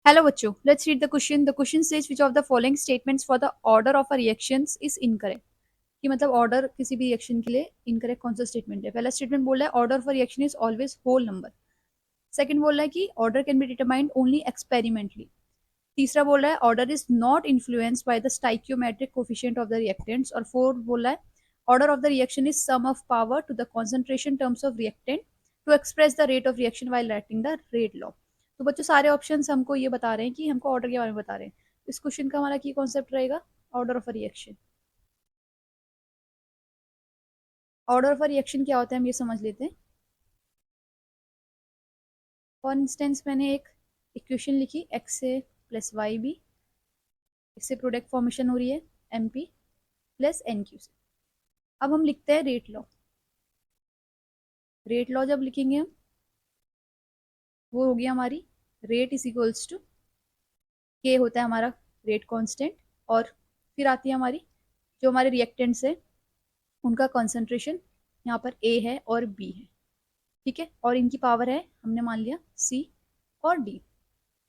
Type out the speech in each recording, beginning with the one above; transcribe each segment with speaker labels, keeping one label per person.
Speaker 1: Hello बच्चों, let's read the question. The question says which of the following statements for the order of a reactions is incorrect. कि मतलब order किसी भी reaction के लिए incorrect कौन सा स्टेटमेंट है। पहला स्टेटमेंट बोल रहा है order for reaction is always whole number. Second बोल रहा है कि order can be determined only experimentally. तीसरा बोल रहा है order is not influenced by the stoichiometric coefficient of the reactants. और फोर्थ बोल रहा है order of the reaction is sum of power to the concentration terms of reactant to express the rate of reaction while writing the rate law. तो बच्चों सारे option हमको ये बता रहे हैं कि हमको ऑर्डर के बारे में बता रहे हैं। इस क्वेश्चन का हमारा की कॉन्सेप्ट रहेगा order of a reaction. Order of a reaction क्या होता है हम ये समझ लेते हैं। फॉर इंस्टेंस मैंने एक इक्वेशन लिखी X A plus Y B, इससे प्रोडक्ट फॉर्मेशन हो रही है M P plus N Q से। अब हम लिखते हैं रेट लॉ। रेट लॉ जब लिखेंगे हम वो हो गया हमारी रेट इज इक्वल्स टू के होता है हमारा रेट कांस्टेंट, और फिर आती है हमारी जो हमारे रिएक्टेंट्स है उनका कॉन्सेंट्रेशन, यहाँ पर ए है और बी है, ठीक है, और इनकी पावर है हमने मान लिया सी और डी।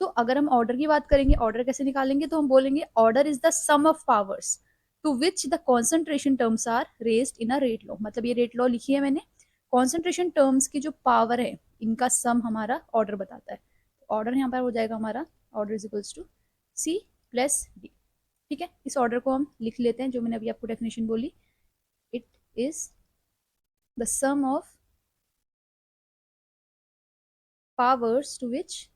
Speaker 1: तो अगर हम ऑर्डर की बात करेंगे, ऑर्डर कैसे निकालेंगे, तो हम बोलेंगे order is the sum of powers to which the concentration terms are raised in a rate law. मतलब ये रेट लॉ लिखी है मैंने, कॉन्सेंट्रेशन टर्म्स की जो पावर है इनका सम हमारा ऑर्डर बताता है। ऑर्डर यहाँ पर हो जाएगा हमारा order is equals to C plus D. ठीक है, इस ऑर्डर को हम लिख लेते हैं जो मैंने अभी आपको डेफिनेशन बोली। It is the sum of powers to which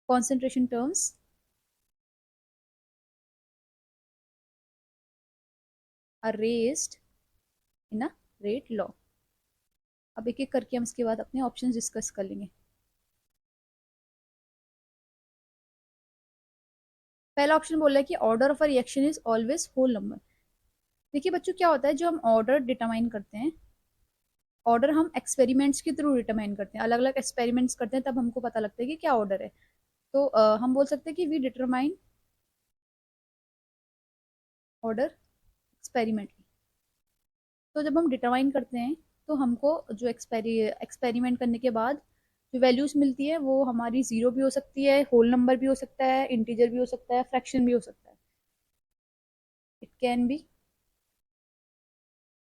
Speaker 1: concentration terms are raised in a rate law। अब एक एक करके हम इसके बाद अपने ऑप्शंस डिस्कस कर लेंगे। पहला ऑप्शन बोल रहा है कि order of a reaction is always whole number. देखिए बच्चों क्या होता है, जो हम ऑर्डर डिटरमाइन करते हैं, ऑर्डर हम एक्सपेरिमेंट्स के थ्रू डिटरमाइन करते हैं, अलग अलग एक्सपेरिमेंट्स करते हैं तब हमको पता लगता है कि क्या ऑर्डर है। तो हम बोल सकते हैं कि वी डिटरमाइन ऑर्डर एक्सपेरिमेंटली। तो जब हम डिटरमाइन करते हैं तो हमको जो एक्सपेरिमेंट करने के बाद जो वैल्यूज मिलती है वो हमारी जीरो भी हो सकती है, होल नंबर भी हो सकता है, इंटीजर भी हो सकता है, फ्रैक्शन भी हो सकता है। It can be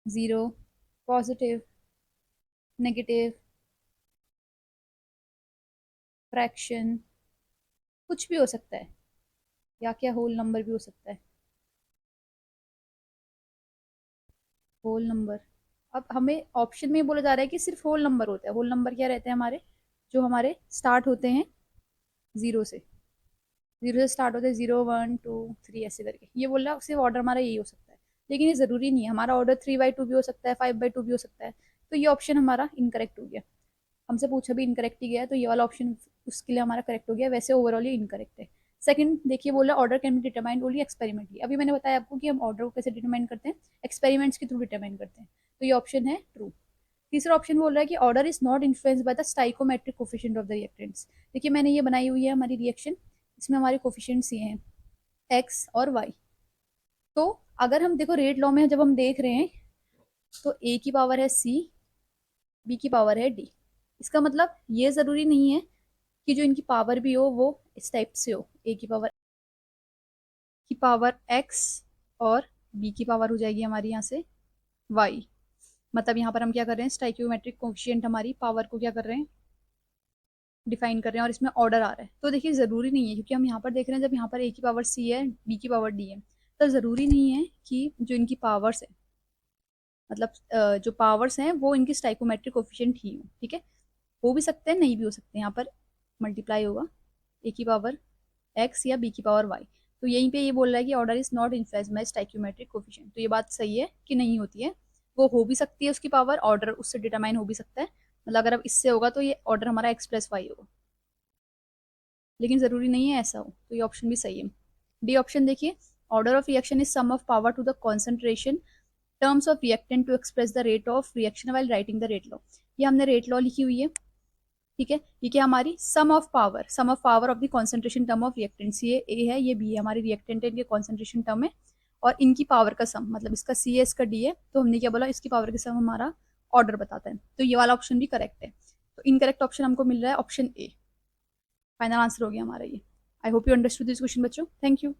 Speaker 1: zero, positive, negative, fraction, कुछ भी हो सकता है, या क्या होल नंबर भी हो सकता है। होल नंबर, अब हमें ऑप्शन में बोला जा रहा है कि सिर्फ होल नंबर होता है। होल नंबर क्या रहते हैं हमारे, जो हमारे स्टार्ट होते हैं जीरो से, जीरो से स्टार्ट होते हैं, 0 1 2 3 ऐसे करके। ये बोल रहा है सिर्फ ऑर्डर हमारा यही हो सकता है, लेकिन ये जरूरी नहीं है। हमारा ऑर्डर 3/2 भी हो सकता है, 5/2 भी हो सकता है। तो ये ऑप्शन हमारा इनकरेक्ट हो गया। हमसे पूछा भी इनकरेक्ट ही गया है, तो ये वाला ऑप्शन उसके लिए हमारा करेक्ट हो गया। वैसे ओवरऑल ये इनकरेक्ट है। सेकंड देखिए, बोला order can be determined only experimentally. अभी मैंने बताया आपको कि हम ऑर्डर को कैसे डिटरमाइन करते हैं, एक्सपेरिमेंट्स के थ्रू डिटरमाइन करते हैं। तो ये ऑप्शन है ट्रू। तीसरा ऑप्शन बोल रहा है कि order is not influence by the stoichiometric coefficient of the reactants. देखिए मैंने ये बनाई हुई है हमारी रिएक्शन, इसमें हमारे कोफिशिएंट्स ये हैं एक्स और वाई। तो अगर हम देखो रेट लॉ में जब हम देख रहे हैं तो ए की पावर है सी, बी की पावर है डी। इसका मतलब ये जरूरी नहीं है कि जो इनकी पावर भी हो वो इस टाइप से हो, ए की पावर एक्स और बी की पावर हो जाएगी हमारी यहाँ से वाई। मतलब यहाँ पर हम क्या कर रहे हैं, स्टाइक्योमेट्रिक कोफिशिएंट हमारी पावर को क्या कर रहे हैं, डिफाइन कर रहे हैं, और इसमें ऑर्डर आ रहा है। तो देखिए जरूरी नहीं है, क्योंकि हम यहाँ पर देख रहे हैं जब यहाँ पर ए की पावर सी है, बी की पावर डी है, तो जरूरी नहीं है कि जो इनकी पावर्स है, मतलब जो पावर्स हैं वो इनकी स्टाइकोमेट्रिक कोफिशिएंट ही हो। ठीक है, हो भी सकते हैं नहीं भी हो सकते, यहाँ पर मल्टीप्लाई होगा ए की पावर एक्स या बी की पावर वाई। तो यहीं पे ये बोल रहा है कि order is not influenced bye stoichiometric coefficient. तो ये बात सही है कि नहीं होती है, वो हो भी सकती है उसकी पावर, ऑर्डर उससे डिटरमाइन हो भी सकता है। मतलब अगर अब इससे होगा तो ये ऑर्डर हमारा एक्स प्लस वाई होगा, लेकिन जरूरी नहीं है ऐसा हो। तो ये ऑप्शन भी सही है। डी ऑप्शन देखिए, order of reaction is sum of power to the concentration terms of reactant to express the rate of reaction while writing the rate law. ये हमने रेट लॉ लिखी हुई है, ठीक है। ये क्या हमारी sum of power, sum of power of the concentration term of reactants. ये ए है, ये बी है, हमारी रिएक्टेंट है, इनके कॉन्सेंट्रेशन टर्म है, और इनकी पावर का सम, मतलब इसका सी है इसका डी है, तो हमने क्या बोला इसकी पावर के सम हमारा ऑर्डर बताता है। तो ये वाला ऑप्शन भी करेक्ट है। तो इनकरेक्ट ऑप्शन हमको मिल रहा है ऑप्शन ए। फाइनल आंसर हो गया हमारा ये। I hope you understood this question बच्चों। Thank you.